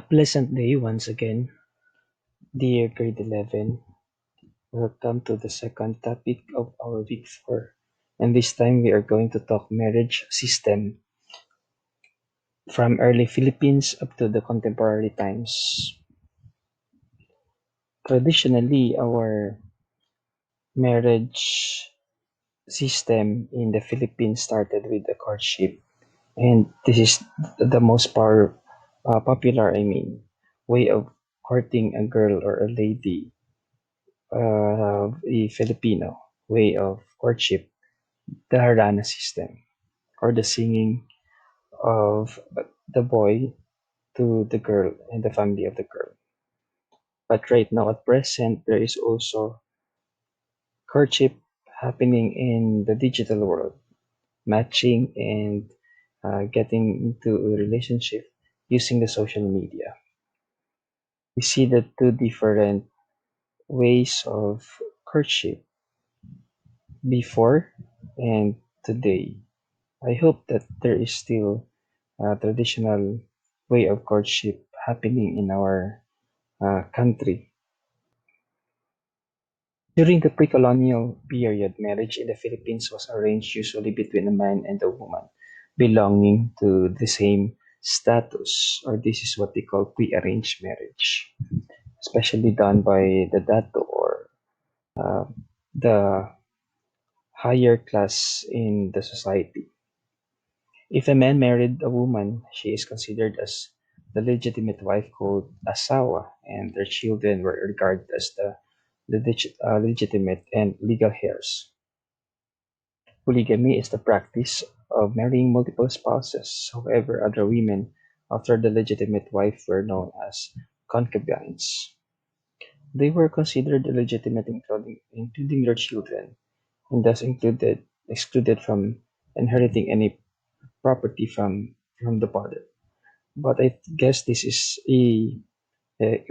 Pleasant day once again, dear grade 11. Welcome to the second topic of our week 4. And this time we are going to talk marriage system from early Philippines up to the contemporary times. Traditionally, our marriage system in the Philippines started with the courtship, and this is the most popular, way of courting a girl or a lady, a Filipino way of courtship, the Harana system, or the singing of the boy to the girl and the family of the girl. But right now, at present, there is also courtship happening in the digital world, matching and getting into a relationship using the social media. We see the two different ways of courtship before and today. I hope that there is still a traditional way of courtship happening in our country. During the pre-colonial period, marriage in the Philippines was arranged usually between a man and a woman belonging to the same status, or this is what they call pre-arranged marriage, especially done by the dato or uh, the higher class in the society. If a man married a woman, she is considered as the legitimate wife called asawa, and their children were regarded as the legitimate and legal heirs. Polygamy is the practice of marrying multiple spouses. However, other women after the legitimate wife were known as concubines. They were considered illegitimate, including their children, and thus excluded from inheriting any property from the father. But I guess this is a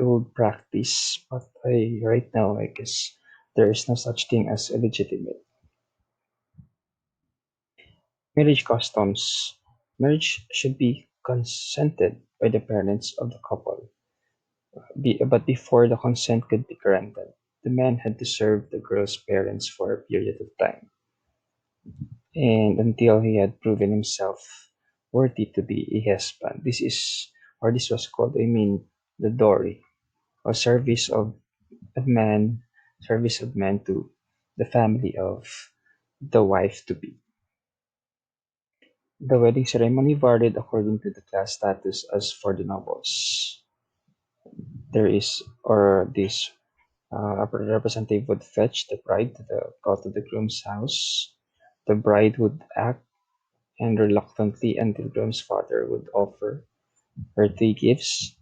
old practice. But right now, I guess there is no such thing as illegitimate. Marriage customs. Marriage should be consented by the parents of the couple. But before the consent could be granted, the man had to serve the girl's parents for a period of time, and until he had proven himself worthy to be a husband. This was called, the Dory, or man, service of man to the family of the wife to be. The wedding ceremony varied according to the class status. As for the nobles, there is or this a representative would fetch the bride to the groom's house. The bride would act and reluctantly, and the groom's father would offer her three gifts,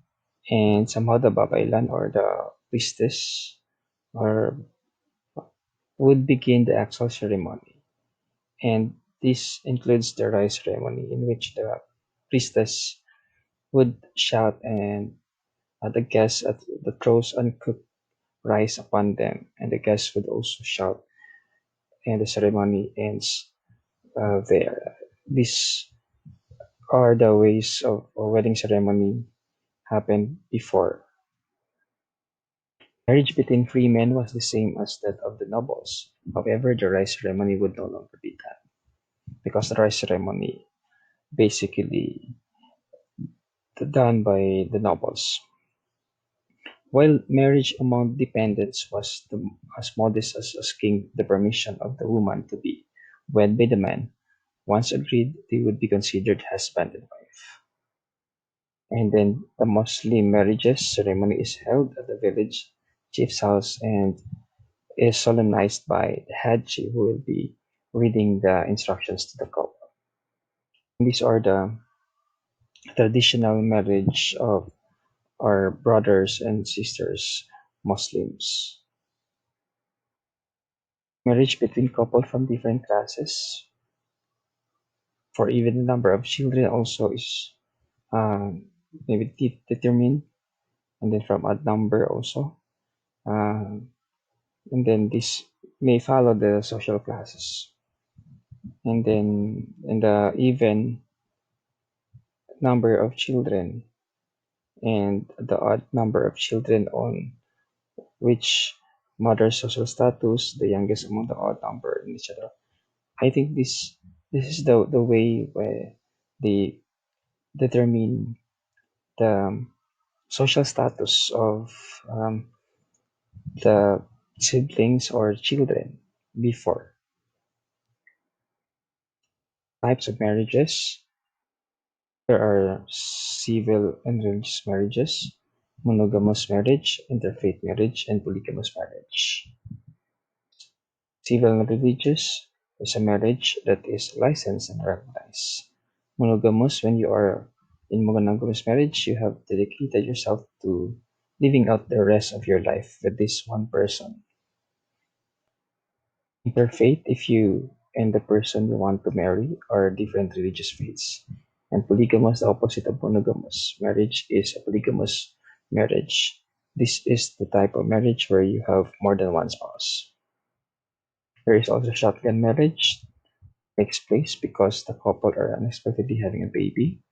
and somehow the babaylan or the priestess or would begin the actual ceremony. And this includes the rice ceremony, in which the priestess would shout and the guests throws uncooked rice upon them, and the guests would also shout, and the ceremony ends there. These are the ways of a wedding ceremony happened before. Marriage between free men was the same as that of the nobles. However, the rice ceremony would no longer be done, because the rice ceremony basically done by the nobles. While marriage among dependents was as modest as asking the permission of the woman to be wed by the man, once agreed, they would be considered husband and wife. And then the Muslim marriages ceremony is held at the village chief's house and is solemnized by the Haji, who will be reading the instructions to the couple. These are the traditional marriage of our brothers and sisters, Muslims. Marriage between couple from different classes for even the number of children also is maybe determined, and then from odd number also. Um, and then this may follow the social classes. And then in the even number of children, and the odd number of children on which mother's social status, the youngest among the odd number, and etc. I think this is the way where they determine the social status of um, the siblings or children before. Types of marriages. There are civil and religious marriages, monogamous marriage, interfaith marriage, and polygamous marriage. Civil and religious is a marriage that is licensed and recognized. Monogamous, when you are in monogamous marriage, you have dedicated yourself to living out the rest of your life with this one person. Interfaith, if you and the person you want to marry are different religious faiths. And polygamous, the opposite of monogamous. Marriage is a polygamous marriage. This is the type of marriage where you have more than one spouse. There is also shotgun marriage, takes place because the couple are unexpectedly having a baby.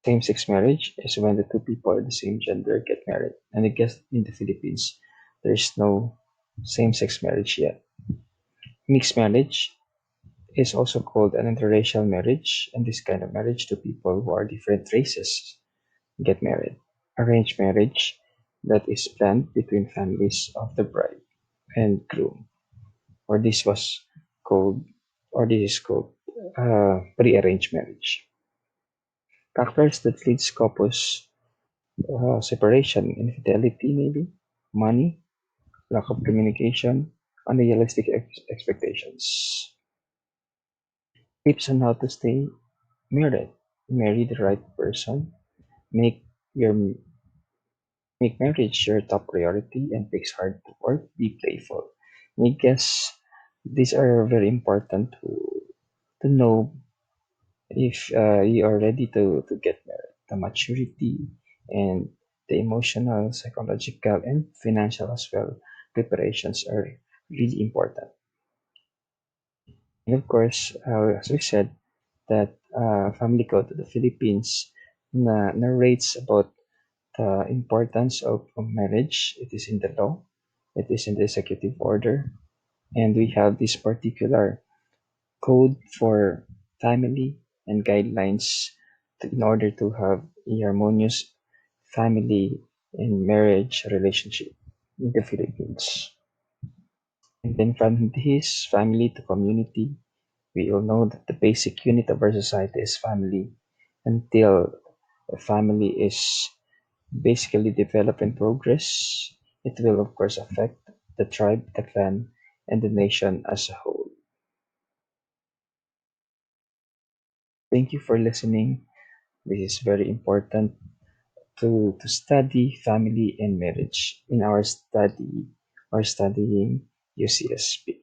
Same-sex marriage is when the two people of the same gender get married. And I guess in the Philippines, there is no same-sex marriage yet. Mixed marriage is also called an interracial marriage, and this kind of marriage, two people who are different races get married. Arranged marriage, that is planned between families of the bride and groom, or this was called, or this is called pre-arranged marriage. Factors that leads couples separation, infidelity maybe, money, lack of communication, unrealistic expectations. Tips on how to stay married. Marry the right person. Make your make marriage your top priority and takes hard to work. Be playful. I guess these are very important to know if you are ready to get married. The maturity and the emotional, psychological, and financial as well preparations are really important. And of course, as we said, that Family Code of the Philippines narrates about the importance of marriage. It is in the law, it is in the executive order, and we have this particular code for family and guidelines in order to have a harmonious family and marriage relationship in the Philippines. And then from this family to community, we all know that the basic unit of our society is family. Until a family is basically develop and progress, it will of course affect the tribe, the clan, and the nation as a whole. Thank you for listening. This is very important to study family and marriage in our study or studying UCSP.